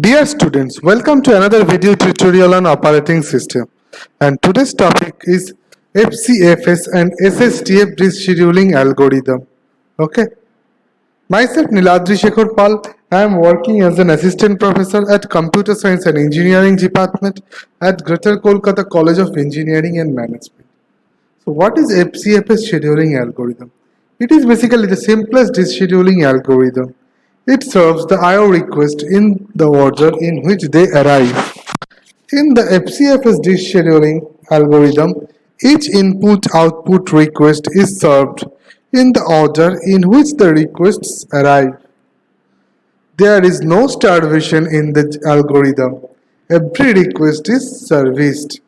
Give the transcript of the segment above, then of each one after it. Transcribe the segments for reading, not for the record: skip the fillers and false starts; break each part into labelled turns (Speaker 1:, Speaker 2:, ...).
Speaker 1: Dear students, welcome to another video tutorial on operating system. And today's topic is FCFS and SSTF disk scheduling algorithm. Okay. Myself Niladri Shekhar Pal. I am working as an assistant professor at Computer Science and Engineering Department at Greater Kolkata College of Engineering and Management. So what is FCFS scheduling algorithm? It is basically the simplest disk scheduling algorithm. It serves the I/O request in the order in which they arrive. In the FCFS disk scheduling algorithm, each input-output request is served in the order in which the requests arrive. There is no starvation in the algorithm. Every request is serviced.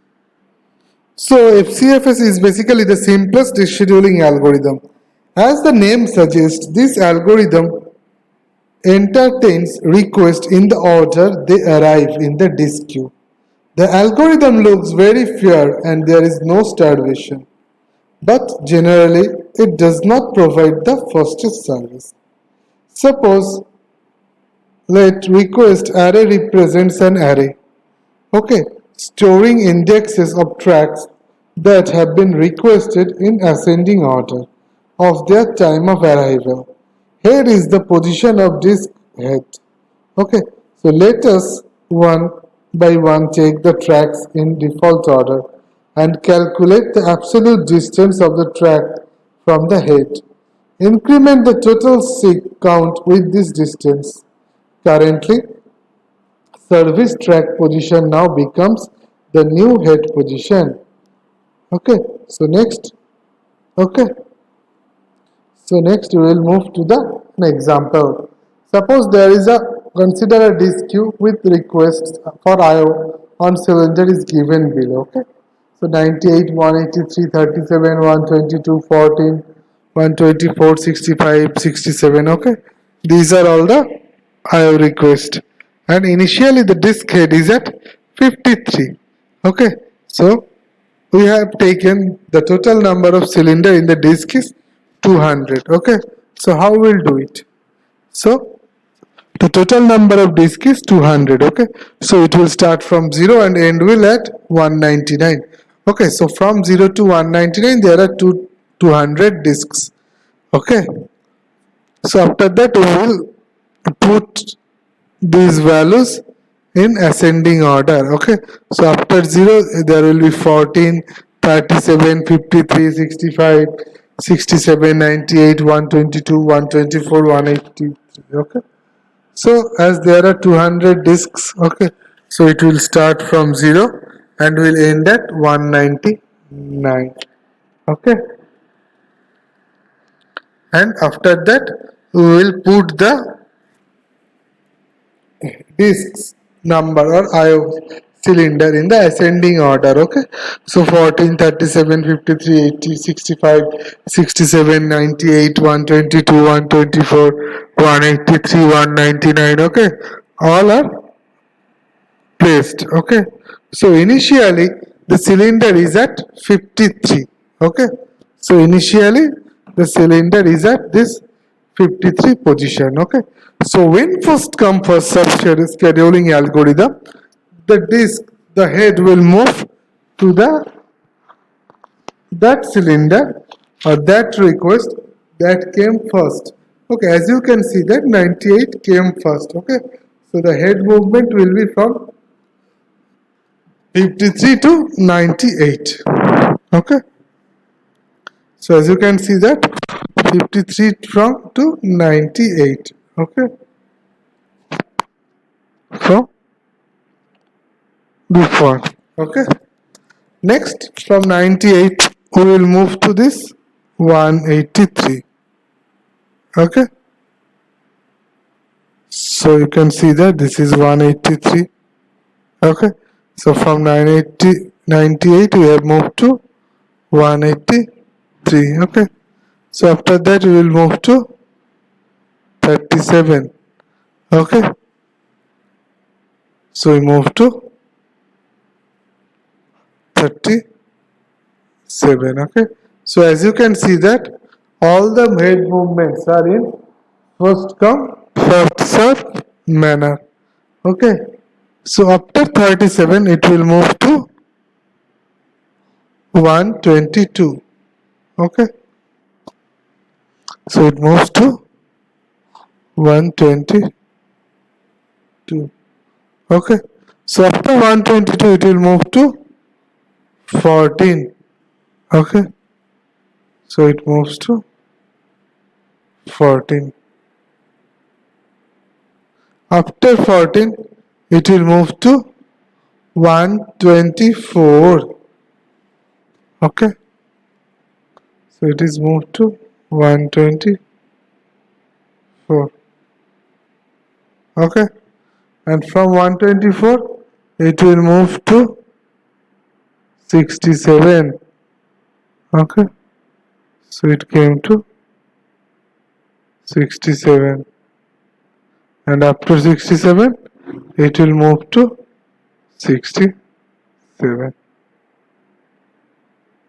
Speaker 1: So FCFS is basically the simplest disk scheduling algorithm. As the name suggests, this algorithm entertains requests in the order they arrive in the disk queue. The algorithm looks very fair and there is no starvation. But generally, it does not provide the fastest service. Suppose let request array represents an array. Okay, storing indexes of tracks that have been requested in ascending order of their time of arrival. Here is the position of disk head. Okay, so let us one by one take the tracks in default order and calculate the absolute distance of the track from the head. Increment the total seek count with this distance. Currently, service track position now becomes the new head position. Okay, so next we will move to an example. Suppose there is consider a disk queue with requests for I/O on cylinder is given below. Okay, so 98, 183, 37, 122, 14, 124, 65, 67. Okay, these are all the I/O requests, and initially the disk head is at 53. Okay, so we have taken the total number of cylinder in the disk is 200. Okay, so how we'll do it? So the total number of disk is 200. Okay, so it will start from 0 and end will at 199. Okay, so from 0 to 199 there are 200 disks. Okay, so after that we will put these values in ascending order. Okay, so after 0 there will be 14, 37, 53, 65, 67, 98, 122, 124, 183. Okay, so as there are 200 disks, okay, so it will start from 0 and will end at 199. Okay, and after that we will put the disks number or IO cylinder in the ascending order. Okay, so 14, 37, 53, 80, 65, 67, 98, 122, 124, 183, 199. Okay, all are placed. Okay, so initially the cylinder is at 53. Okay, so initially the cylinder is at this 53 position. Okay, so when first come first serve scheduling algorithm, the head will move to that cylinder or that request that came first. Okay, as you can see that 98 came first. Okay, so the head movement will be from 53 to 98. Okay, so as you can see that 53 from to 98. Okay, so before. Okay, next from 98 we will move to this 183. Okay, so you can see that this is 183. Okay, so from 98 we have moved to 183. Okay, so after that we will move to 37. Okay, so we move to 37. Okay, so as you can see that all the head movements are in first come first serve manner. Okay, so after 37 it will move to 122. Okay, so it moves to 122. Okay, so after 122 it will move to 14. Okay, so it moves to 14. After 14 it will move to 124. Okay, so it is moved to 124. Okay, and from 124 it will move to 67. Okay, so it came to 67, and after 67 it will move to 67.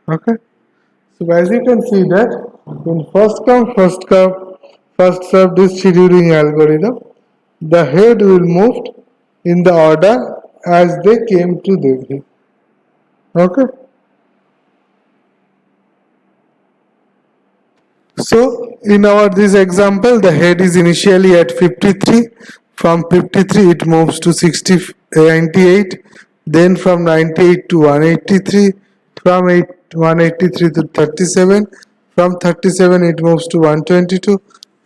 Speaker 1: Okay, so as you can see that in first come first served scheduling algorithm, the head will move in the order as they came to Delhi. Okay, so in our this example, the head is initially at 53. From 53 it moves to 98. Then from 98 to 183. From 183 to 37. From 37 it moves to 122.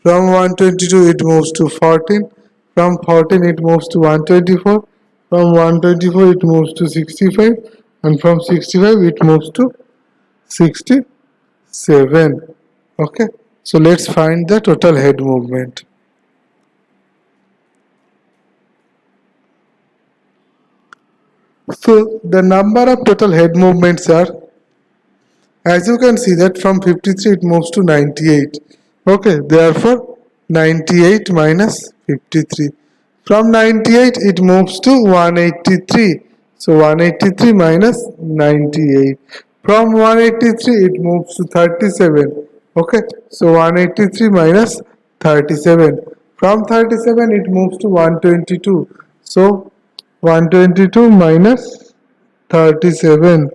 Speaker 1: From 122 it moves to 14. From 14 it moves to 124. From 124 it moves to 65. And from 65 it moves to 67. Okay, so let's find the total head movement. So the number of total head movements are, as you can see that from 53 it moves to 98. Okay, therefore 98 minus 53. From 98 it moves to 183. So 183 minus 98. From 183 it moves to 37. Okay, so 183 minus 37. From 37 it moves to 122. So 122 minus 37.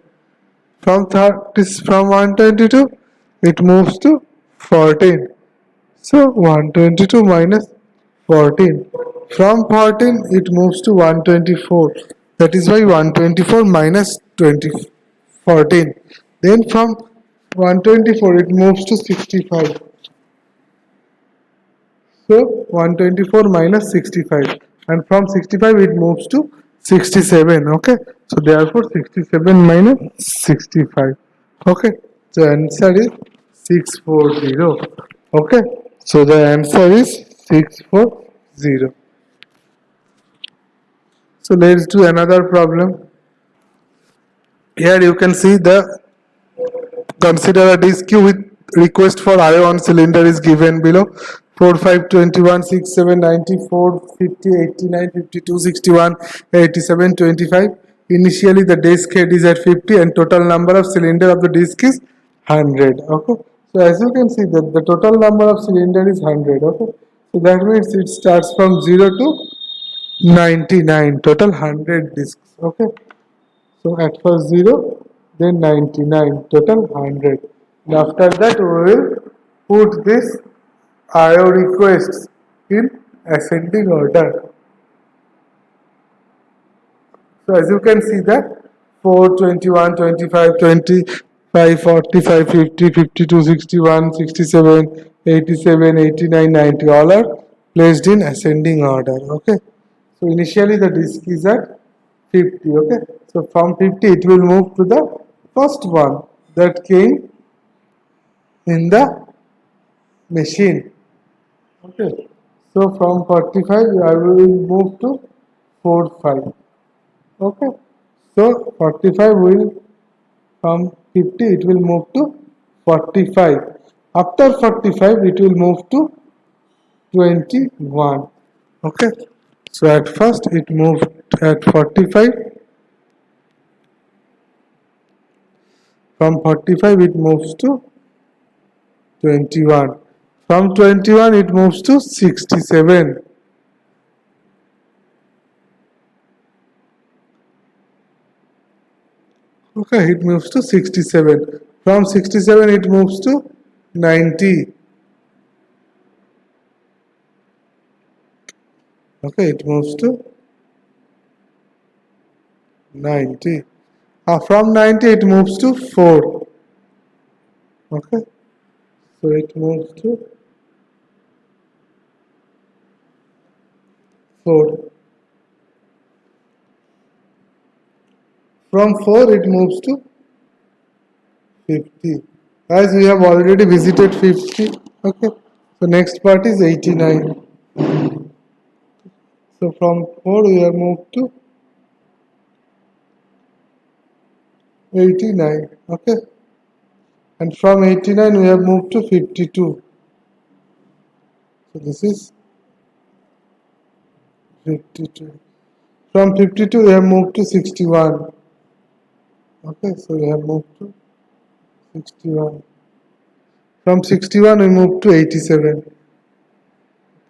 Speaker 1: From 122 it moves to 14. So 122 minus 14. From 14 it moves to 124. That is why 124 minus 20, 14. Then from 124 it moves to 65. So 124 minus 65. And from 65 it moves to 67. Okay. So therefore 67 minus 65. Okay. The answer is 640. Okay. So the answer is 640. So let's do another problem. Here you can see the consider a disk with request for IO on cylinder is given below. 4, 5, 21, 6, 7, 94, 50, 89, 52, 61, 87, 25. Initially the disk head is at 50 and total number of cylinder of the disk is 100. Okay. So as you can see that the total number of cylinder is 100. Okay. So that means it starts from 0 to 99. Total 100 disks. Okay. So at first 0, then 99, total 100. And after that we will put this IO requests in ascending order. So as you can see that 4, 21, 25, 25, 45, 50, 52, 61, 67, 87, 89, 90 all are placed in ascending order. Okay. So initially the disk is at 50. Okay. So from 50 it will move to the first one that came in the machine. Okay. So from 45 I will move to 45. Okay. So 45 will, from 50 it will move to 45. After 45 it will move to 21. Okay. So at first it moved at 45. From 45 it moves to 21. From 21 it moves to 67. Okay, it moves to 67. From 67 it moves to 90. Okay, it moves to 90. From 90 it moves to 4. Okay, so it moves to 4. From 4 it moves to 50. As we have already visited 50. Okay, so next part is 89. So from 4 we have moved to 89. Okay, and from 89 we have moved to 52. So this is 52. From 52 we have moved to 61. Okay, so we have moved to 61. From 61 we moved to 87.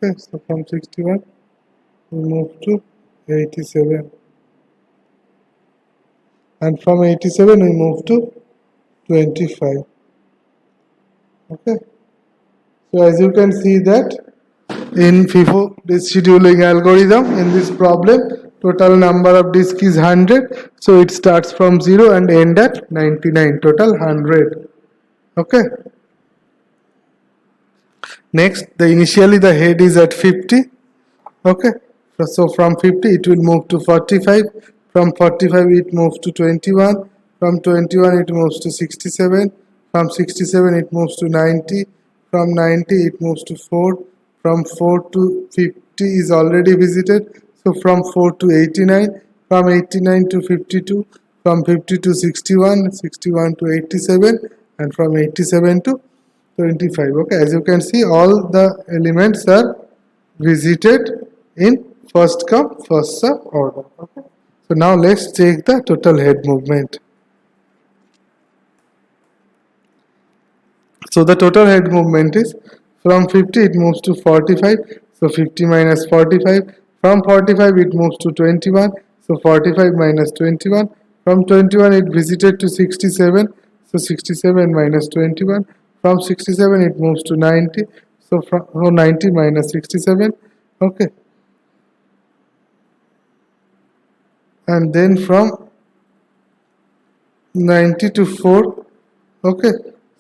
Speaker 1: Okay, so from 61 we move to 87. And from 87 we move to 25. Okay, so as you can see that in FIFO scheduling algorithm, in this problem total number of disk is 100, so it starts from 0 and end at 99, total 100. Okay, next initially the head is at 50. Okay, so from 50 it will move to 45, from 45 it moves to 21, from 21 it moves to 67, from 67 it moves to 90, from 90 it moves to 4, from 4 to 50 is already visited, so from 4 to 89, from 89 to 52, from 50 to 61, 61 to 87, and from 87 to 25. Okay, as you can see all the elements are visited in first come first serve order. Okay, so now let's check the total head movement. So the total head movement is from 50 it moves to 45, so 50 minus 45. From 45 it moves to 21, so 45 minus 21. From 21 it visited to 67, so 67 minus 21. From 67 it moves to 90, so from 90 minus 67. Okay, and then from 90 to 4. Okay,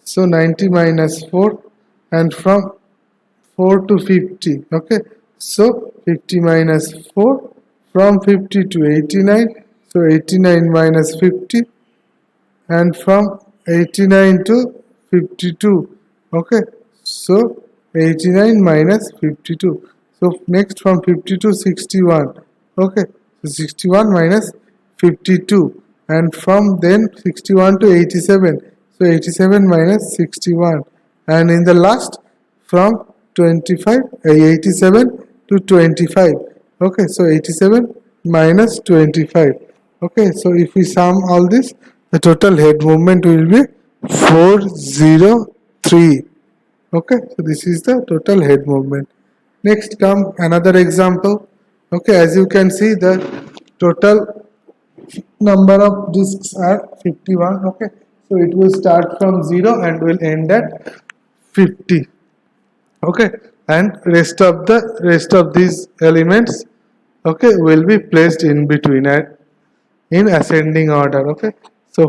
Speaker 1: so 90 minus 4, and from 4 to 50. Okay, so 50 minus 4, from 50 to 89, so 89 minus 50, and from 89 to 52. Okay, so 89 minus 52. So next from 50 to 61. Okay, so 61 minus 52, and from then 61 to 87, so 87 minus 61, and in the last from 25 87 to 25. Okay, so 87 minus 25. Okay, so if we sum all this, the total head movement will be 403. Okay, so this is the total head movement. Next come another example. Okay, as you can see the total number of disks are 51. Okay, so it will start from 0 and will end at 50. Okay, and rest of these elements, okay, will be placed in between at in ascending order. Okay, so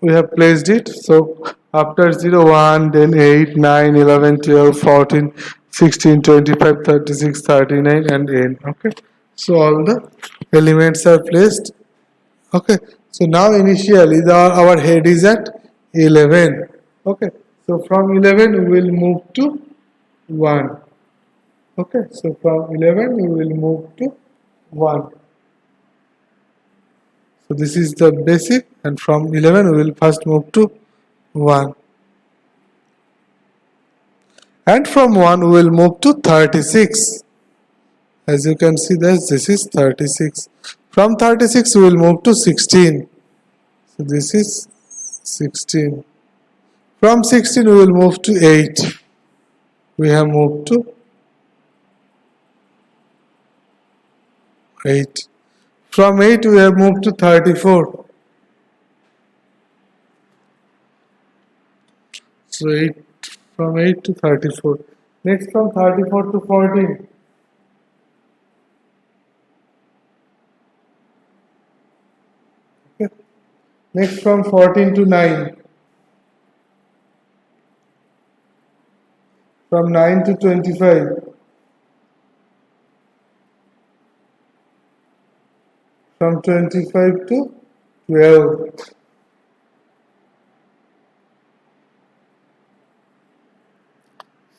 Speaker 1: we have placed it, so after 0 1, then 8 9 11 12 14 16 25 36 39 and n. Okay, so all the elements are placed. Okay, so now initially our head is at 11. Okay, so from 11 we will move to 1. Okay, so from 11 we will move to 1. So this is the basic, and from 11 we will first move to 1. And from 1 we will move to 36. As you can see this is 36. From 36 we will move to 16. So this is 16. From 16 we will move to 8. We have moved to 8. From 8 we have moved to 34. So 8 from 8 to 34. Next from 34 to 14. Okay. Next from 14 to 9. From 9 to 25. From 25 to 12.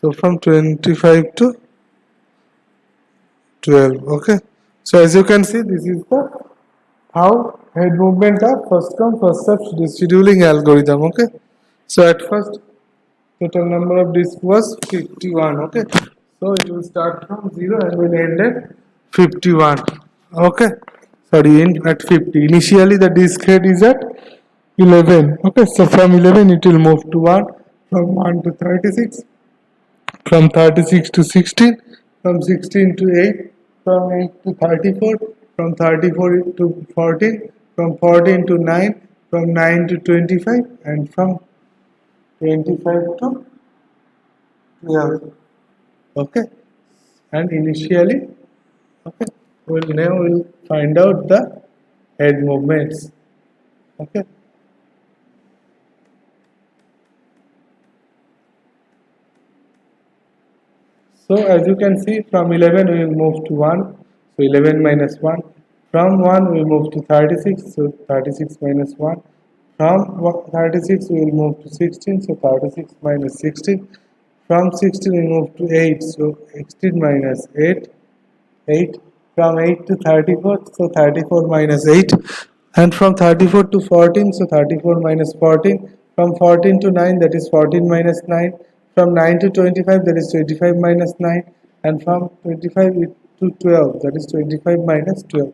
Speaker 1: So from 25 to 12. Okay. So as you can see, this is the how head movement of first come first served rescheduling algorithm. Okay. So at first total number of disks was 51. Okay. So it will start from 0 and will end at 51. Okay. Sorry, in at 50. Initially the disk head is at 11. Okay. So from 11 it will move to 1. From 1 to 36. From 36 to 16. From 16 to 8. From 8 to 34. From 34 to 14. From 14 to 9. From 9 to 25. And from 25 to 12. Okay. And initially, okay, we'll find out the head movements. Okay. So as you can see, from 11 we will move to 1. So 11 minus 1. From 1 we move to 36. So 36 minus 1. From 36 we will move to 16. So 36 minus 16. From 16 we move to 8. So 16 minus 8. 8. From 8 to 34. So 34 minus 8. And from 34 to 14. So 34 minus 14. From 14 to 9, that is 14 minus 9. From 9 to 25, that is 25 minus 9. And from 25 to 12, that is 25 minus 12.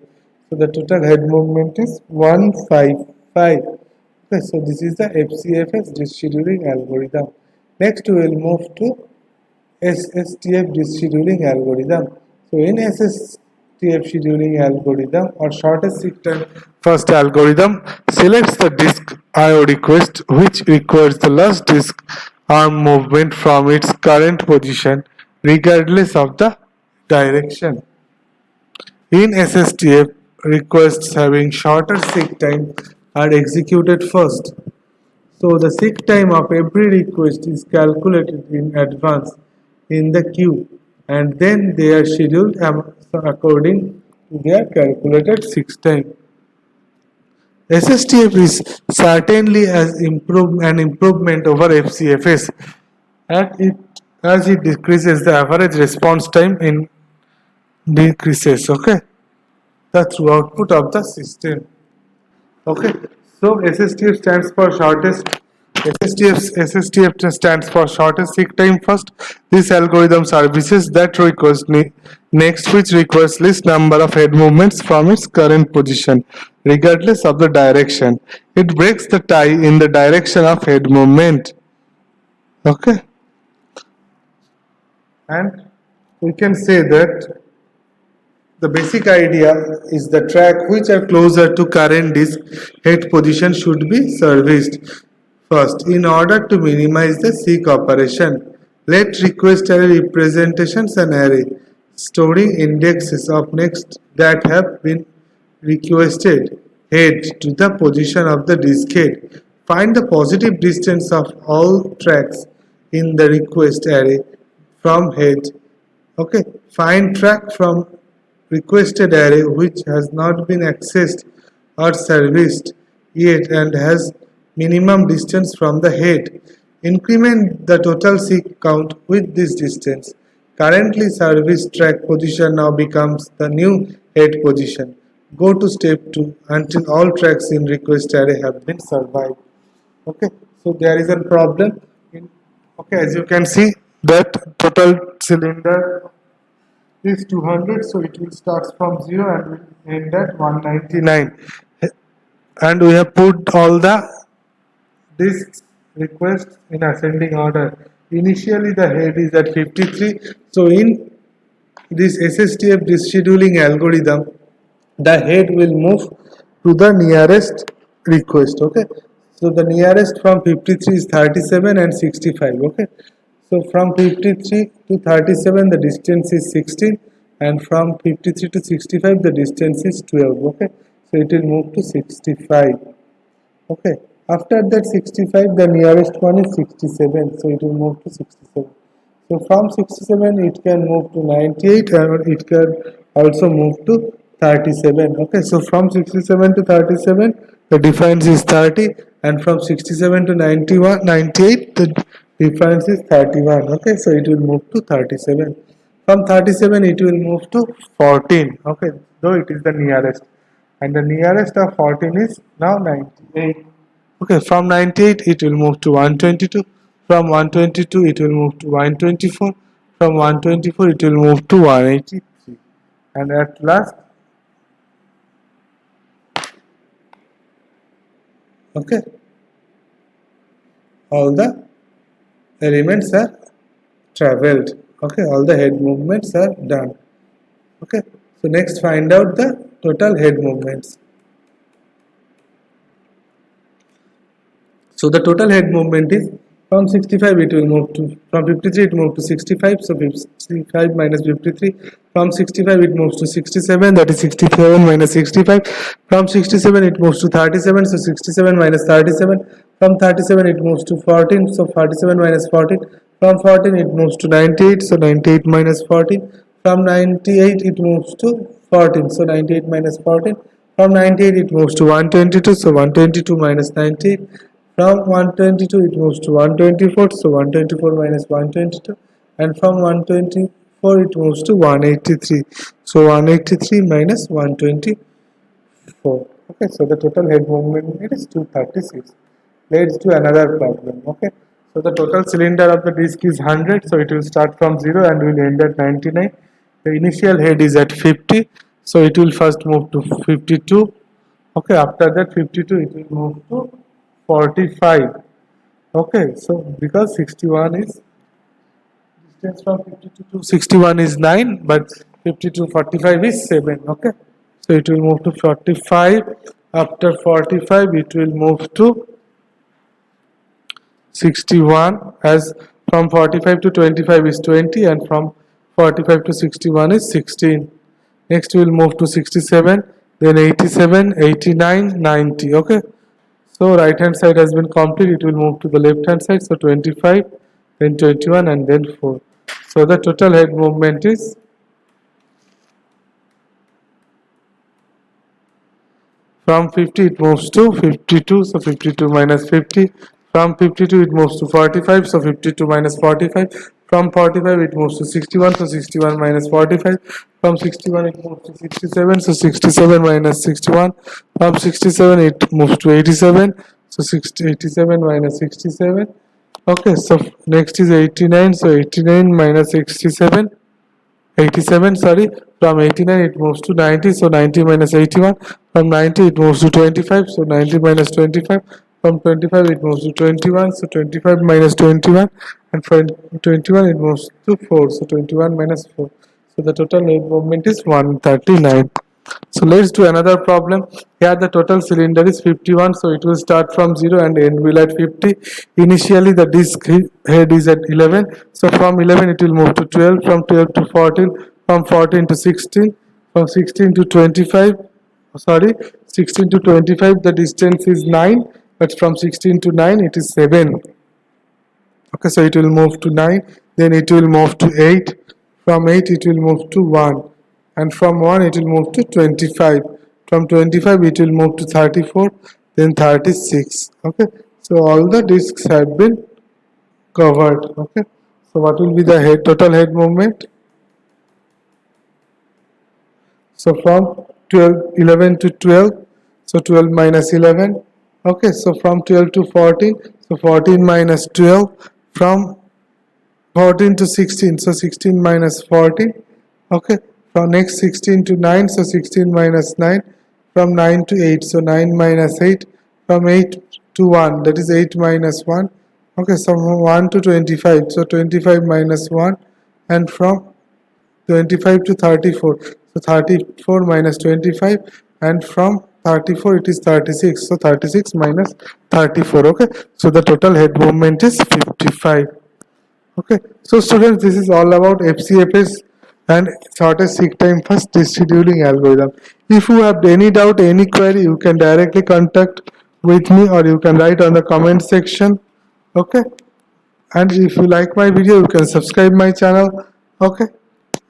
Speaker 1: So the total head movement is 155. Okay, so this is the FCFS rescheduling algorithm. Next we will move to SSTF rescheduling algorithm. So in SSTF scheduling algorithm or shortest seek time first algorithm selects the disk IO request which requires the last disk arm movement from its current position regardless of the direction. In SSTF, requests having shorter seek time are executed first. So the seek time of every request is calculated in advance in the queue and then they are scheduled according to their calculated seek time. SSTF is certainly an improvement over FCFS as it decreases the average response time in decreases, okay, the throughput of the system. Okay, so SSTF stands for shortest seek time first. This algorithm services that request next, which requires least number of head movements from its current position, regardless of the direction. It breaks the tie in the direction of head movement. Okay, and we can say that the basic idea is the track which are closer to current disk head position should be serviced first. In order to minimize the seek operation, let request array representations an array storing indexes of next that have been requested head to the position of the disk head. Find the positive distance of all tracks in the request array from head. Okay, find track from requested array which has not been accessed or serviced yet and has minimum distance from the head. Increment the total seek count with this distance. Currently serviced track position now becomes the new head position. Go to step 2 until all tracks in request array have been survived. Okay, so there is a problem in, okay, as you can see that total cylinder is 200, so it will start from 0 and will end at 199. And we have put all the disks requests in ascending order. Initially the head is at 53, so in this SSTF rescheduling algorithm, the head will move to the nearest request. Okay, So the nearest from 53 is 37 and 65. Okay. So from 53 to 37 the distance is 16, and from 53 to 65 the distance is 12. Okay. So it will move to 65. Okay. After that 65 the nearest one is 67. So it will move to 67. So from 67 it can move to 98, and it can also move to 37. Okay, so from 67 to 37 the difference is 30, and from 67 to 91, 98 the difference is 31. Okay, so it will move to 37. From 37 it will move to 14. Okay, though it is the nearest, and the nearest of 14 is now 98. Okay, from 98 it will move to 122. From 122 it will move to 124. From 124 it will move to 183. And at last, okay, all the elements are traveled. Okay, all the head movements are done. Okay, so next find out the total head movements. So the total head movement is from 65 it will move to, from 53 it moved to 65, so 65 minus 53. From 65 it moves to 67, that is 67 minus 65. From 67 it moves to 37, so 67 minus 37. From 37 it moves to 14, so 47 minus 14. From 14 it moves to 98, so 98 minus 14. From 98 it moves to 14, so 98 minus 14. From 98 it moves to 122, so 122 minus 98. From 122 it moves to 124, so 124 minus 122, and from 124 it moves to 183, so 183 minus 124. Okay, so the total head movement is 236. Let's do another problem. Okay, so the total cylinder of the disc is 100, so it will start from 0 and will end at 99. The initial head is at 50, so it will first move to 52. Okay, after that 52 it will move to 45. Okay, so because 61 is distance from 52 to 61 is 9, but 50 to 45 is 7. Okay, so it will move to 45. After 45 it will move to 61, as from 45 to 25 is 20, and from 45 to 61 is 16. Next we will move to 67, then 87, 89, 90. Okay, so right hand side has been complete. It will move to the left hand side. So 25, then 21, and then 4. So the total head movement is from 50 it moves to 52. So 52 minus 50. From 52 it moves to 45. So 52 minus 45. From 45 it moves to 61. So 61 minus 45. From 61 it moves to 67. So 67 minus 61. From 67 it moves to 87. So 87 minus 67. Okay, so next is 89. So 89 minus 67. 87, sorry. From 89 it moves to 90, so 90 minus 81. From 90 it moves to 25, so 90 minus 25. From 25 it moves to 21, so 25 minus 21. And from 21 it moves to 4, so 21 minus 4. So the total head movement is 139. So let's do another problem. Here the total cylinder is 51, so it will start from 0 and end will at 50. Initially the disc head is at 11, so from 11 it will move to 12, from 12 to 14, from 14 to 16, from 16 to 25, sorry, 16 to 25 the distance is 9, but from 16 to 9 it is 7. Okay, so it will move to 9, then it will move to 8, from 8 it will move to 1, and from 1 it will move to 25. From 25 it will move to 34, then 36. Okay, so all the discs have been covered. Okay, so what will be the total head movement? So from 11 to 12, so 12 minus 11. Okay, so from 12 to 14, so 14 minus 12. From 14 to 16, so 16 minus 14. Okay, from next 16 to 9, so 16 minus 9. From 9 to 8, so 9 minus 8. From 8 to 1, that is 8 minus 1. Okay, so from 1 to 25, so 25 minus 1. And from 25 to 34, so 34 minus 25. And from 34, it is 36. So 36 minus 34. Okay. So the total head movement is 55. Okay. So students, this is all about FCFS and shortest seek time first scheduling algorithm. If you have any doubt, any query, you can directly contact with me or you can write on the comment section. Okay. And if you like my video, you can subscribe my channel. Okay.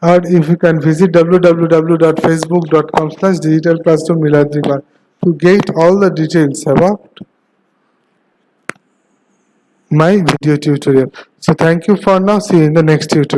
Speaker 1: Or if you can visit www.facebook.com/digitalclassroom to get all the details about my video tutorial. So thank you for now. See you in the next tutorial.